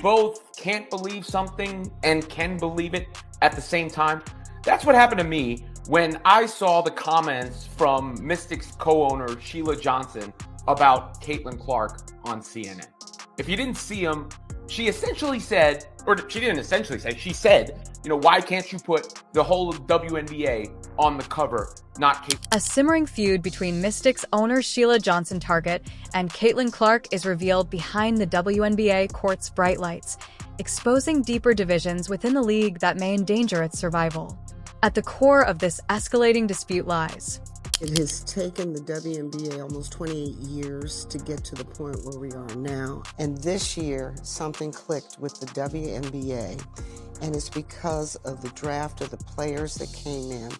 both can't believe something and can believe it at the same time. That's what happened to me when I saw the comments from Mystics co-owner Sheila Johnson about Caitlin Clark on CNN. If you didn't see them, she essentially said, or she didn't essentially say, she said, why can't you put the whole WNBA on the cover, not Caitlin? A simmering feud between Mystics owner Sheila Johnson Target and Caitlin Clark is revealed behind the WNBA court's bright lights, exposing deeper divisions within the league that may endanger its survival. At the core of this escalating dispute lies. It has taken the WNBA almost 28 years to get to the point where we are now. And this year, something clicked with the WNBA, and it's because of the draft of the players that came in.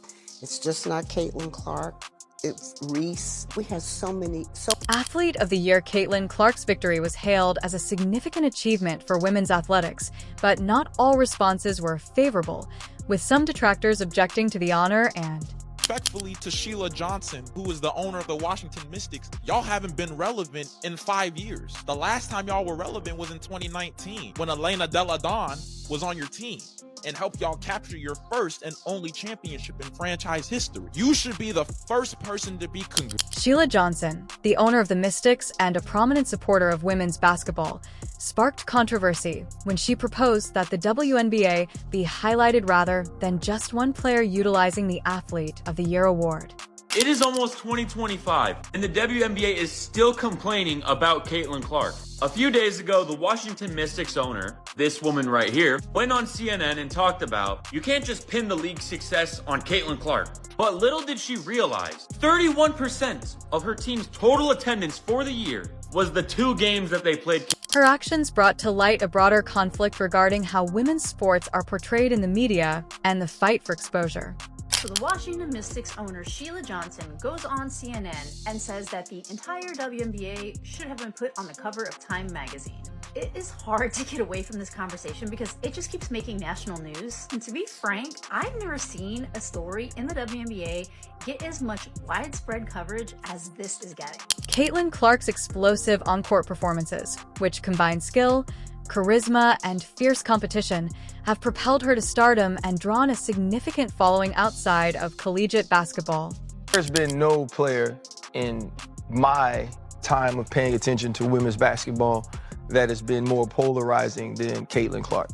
It's just not Caitlin Clark. It's Reese. We have so many. Athlete of the Year Caitlin Clark's victory was hailed as a significant achievement for women's athletics, but not all responses were favorable, with some detractors objecting to the honor and respectfully to Sheila Johnson, who is the owner of the Washington Mystics, y'all haven't been relevant in 5 years. The last time y'all were relevant was in 2019 when Elena Delle Donne was on your team and helped y'all capture your first and only championship in franchise history. You should be the first person to be congratulated. Sheila Johnson, the owner of the Mystics and a prominent supporter of women's basketball, sparked controversy when she proposed that the WNBA be highlighted rather than just one player utilizing the Athlete of the Year award. It is almost 2025, and the WNBA is still complaining about Caitlin Clark. A few days ago, the Washington Mystics owner, this woman right here, went on CNN and talked about, you can't just pin the league's success on Caitlin Clark. But little did she realize, 31% of her team's total attendance for the year was the 2 games that they played. Her actions brought to light a broader conflict regarding how women's sports are portrayed in the media and the fight for exposure. So the Washington Mystics owner Sheila Johnson goes on CNN and says that the entire WNBA should have been put on the cover of Time magazine. It is hard to get away from this conversation because it just keeps making national news. And to be frank, I've never seen a story in the WNBA get as much widespread coverage as this is getting. Caitlin Clark's explosive on-court performances, which combine skill, charisma, and fierce competition, have propelled her to stardom and drawn a significant following outside of collegiate basketball. There's been no player in my time of paying attention to women's basketball that has been more polarizing than Caitlin Clark.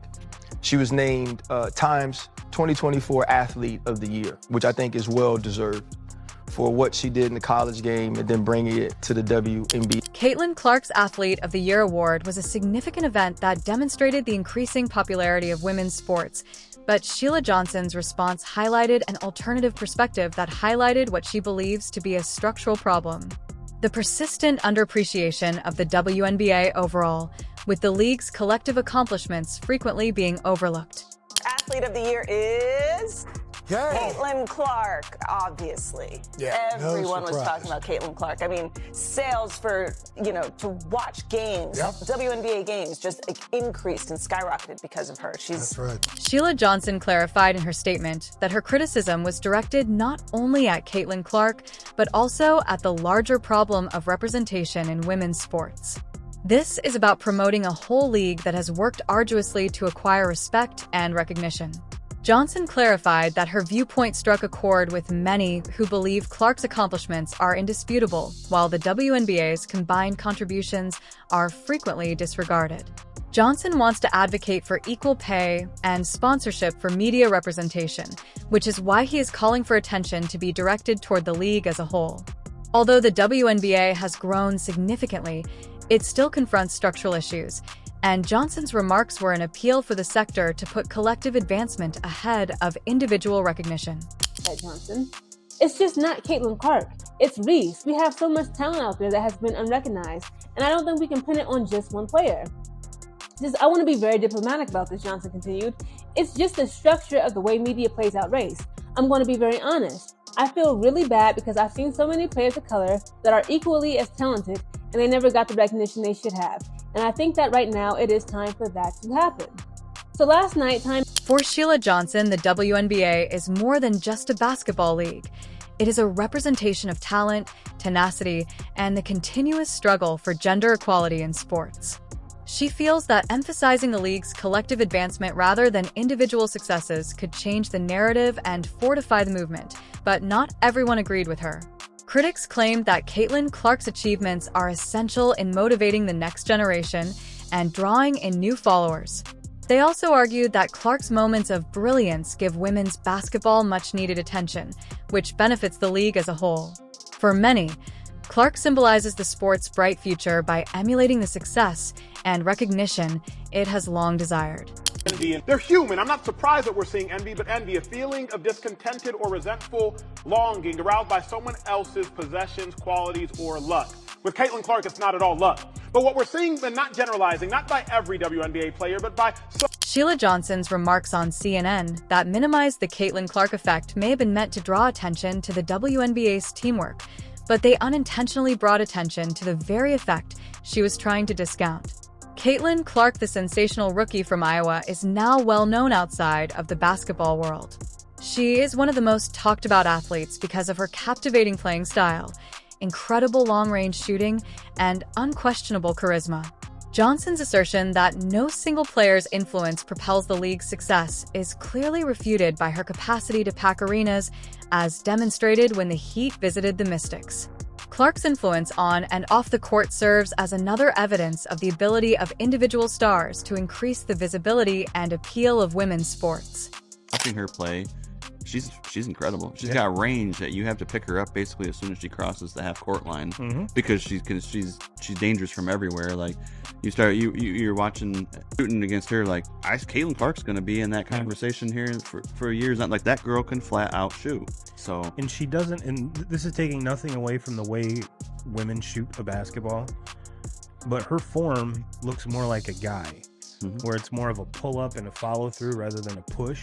She was named Time's 2024 Athlete of the Year, which I think is well-deserved for what she did in the college game and then bringing it to the WNBA. Caitlin Clark's Athlete of the Year award was a significant event that demonstrated the increasing popularity of women's sports, but Sheila Johnson's response highlighted an alternative perspective that highlighted what she believes to be a structural problem: the persistent underappreciation of the WNBA overall, with the league's collective accomplishments frequently being overlooked. Athlete of the Year is Caitlin Clark, obviously. Yeah, everyone was talking about Caitlin Clark. I mean, sales for, to watch games, WNBA games, just increased and skyrocketed because of her. That's right. Sheila Johnson clarified in her statement that her criticism was directed not only at Caitlin Clark, but also at the larger problem of representation in women's sports. This is about promoting a whole league that has worked arduously to acquire respect and recognition. Johnson clarified that her viewpoint struck a chord with many who believe Clark's accomplishments are indisputable, while the WNBA's combined contributions are frequently disregarded. Johnson wants to advocate for equal pay and sponsorship for media representation, which is why he is calling for attention to be directed toward the league as a whole. Although the WNBA has grown significantly, it still confronts structural issues, and Johnson's remarks were an appeal for the sector to put collective advancement ahead of individual recognition. Johnson, it's just not Caitlin Clark. It's Reese. We have so much talent out there that has been unrecognized, and I don't think we can pin it on just one player. I want to be very diplomatic about this, Johnson continued. It's just the structure of the way media plays out race. I'm going to be very honest. I feel really bad because I've seen so many players of color that are equally as talented, and they never got the recognition they should have. And I think that right now it is time for that to happen. So last night, For Sheila Johnson, the WNBA is more than just a basketball league. It is a representation of talent, tenacity, and the continuous struggle for gender equality in sports. She feels that emphasizing the league's collective advancement rather than individual successes could change the narrative and fortify the movement, but not everyone agreed with her. Critics claimed that Caitlin Clark's achievements are essential in motivating the next generation and drawing in new followers. They also argued that Clark's moments of brilliance give women's basketball much-needed attention, which benefits the league as a whole. For many, Clark symbolizes the sport's bright future by emulating the success and recognition it has long desired. Envy. They're human. I'm not surprised that we're seeing envy, but envy, a feeling of discontented or resentful longing aroused by someone else's possessions, qualities, or luck. With Caitlin Clark, it's not at all luck. But what we're seeing, and not generalizing, not by every WNBA player, but by Sheila Johnson's remarks on CNN that minimized the Caitlin Clark effect may have been meant to draw attention to the WNBA's teamwork, but they unintentionally brought attention to the very effect she was trying to discount. Caitlin Clark, the sensational rookie from Iowa, is now well known outside of the basketball world. She is one of the most talked about athletes because of her captivating playing style, incredible long-range shooting, and unquestionable charisma. Johnson's assertion that no single player's influence propels the league's success is clearly refuted by her capacity to pack arenas, as demonstrated when the Heat visited the Mystics. Clark's influence on and off the court serves as another evidence of the ability of individual stars to increase the visibility and appeal of women's sports. Watching her play, she's incredible. She's got range that you have to pick her up basically as soon as she crosses the half court line, because she's dangerous from everywhere. Like you're watching shooting against her, like Caitlin Clark's going to be in that conversation here for years. Not like that girl can flat out shoot. So and she doesn't. And this is taking nothing away from the way women shoot a basketball, but her form looks more like a guy, where it's more of a pull up and a follow through rather than a push.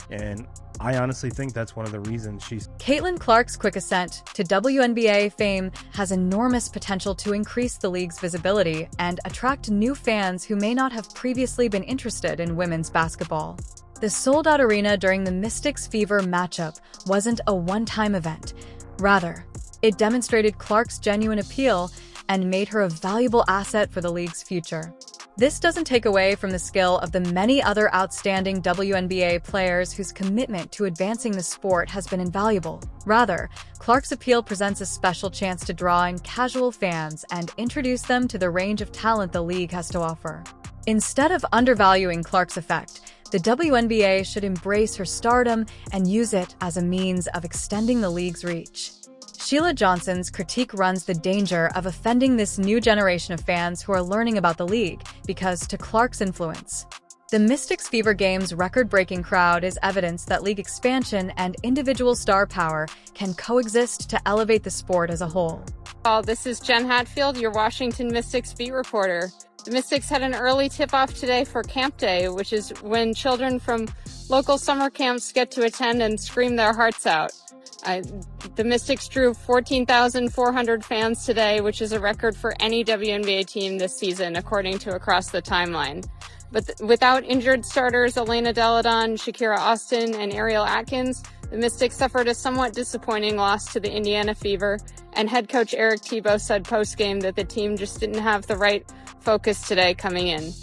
And I honestly think that's one of the reasons she's... Caitlin Clark's quick ascent to WNBA fame has enormous potential to increase the league's visibility and attract new fans who may not have previously been interested in women's basketball. The sold-out arena during the Mystics Fever matchup wasn't a one-time event. Rather, it demonstrated Clark's genuine appeal and made her a valuable asset for the league's future. This doesn't take away from the skill of the many other outstanding WNBA players whose commitment to advancing the sport has been invaluable. Rather, Clark's appeal presents a special chance to draw in casual fans and introduce them to the range of talent the league has to offer. Instead of undervaluing Clark's effect, the WNBA should embrace her stardom and use it as a means of extending the league's reach. Sheila Johnson's critique runs the danger of offending this new generation of fans who are learning about the league because to Clark's influence. The Mystics Fever Games' record-breaking crowd is evidence that league expansion and individual star power can coexist to elevate the sport as a whole. This is Jen Hatfield, your Washington Mystics beat reporter. The Mystics had an early tip-off today for Camp Day, which is when children from local summer camps get to attend and scream their hearts out. The Mystics drew 14,400 fans today, which is a record for any WNBA team this season, according to Across the Timeline. But without injured starters Elena Deladon, Shakira Austin, and Ariel Atkins, the Mystics suffered a somewhat disappointing loss to the Indiana Fever, and head coach Eric Thibault said post-game that the team just didn't have the right focus today coming in.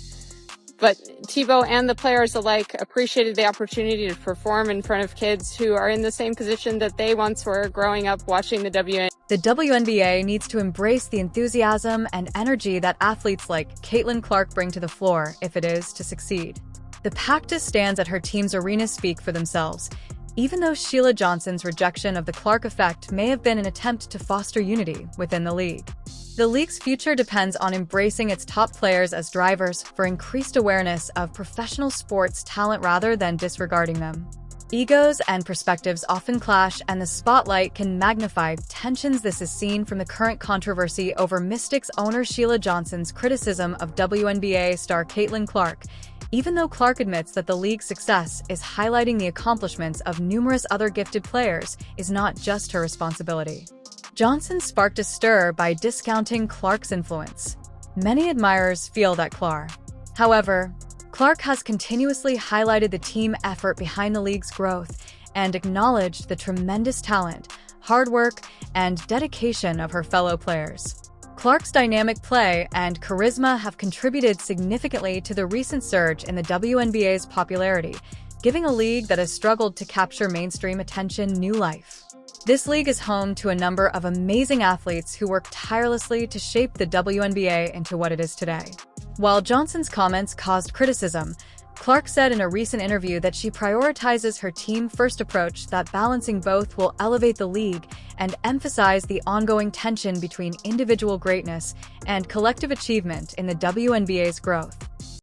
But Thibault and the players alike appreciated the opportunity to perform in front of kids who are in the same position that they once were growing up watching the WNBA. The WNBA needs to embrace the enthusiasm and energy that athletes like Caitlin Clark bring to the floor if it is to succeed. The packed stands at her team's arena speak for themselves, even though Sheila Johnson's rejection of the Clark effect may have been an attempt to foster unity within the league. The league's future depends on embracing its top players as drivers for increased awareness of professional sports talent rather than disregarding them. Egos and perspectives often clash, and the spotlight can magnify tensions. This is seen from the current controversy over Mystics owner Sheila Johnson's criticism of WNBA star Caitlin Clark, even though Clark admits that the league's success is highlighting the accomplishments of numerous other gifted players is not just her responsibility. Johnson sparked a stir by discounting Clark's influence. Many admirers feel that Clark. However, Clark has continuously highlighted the team effort behind the league's growth and acknowledged the tremendous talent, hard work, and dedication of her fellow players. Clark's dynamic play and charisma have contributed significantly to the recent surge in the WNBA's popularity, giving a league that has struggled to capture mainstream attention new life. This league is home to a number of amazing athletes who work tirelessly to shape the WNBA into what it is today. While Johnson's comments caused criticism, Clark said in a recent interview that she prioritizes her team-first approach, that balancing both will elevate the league and emphasize the ongoing tension between individual greatness and collective achievement in the WNBA's growth.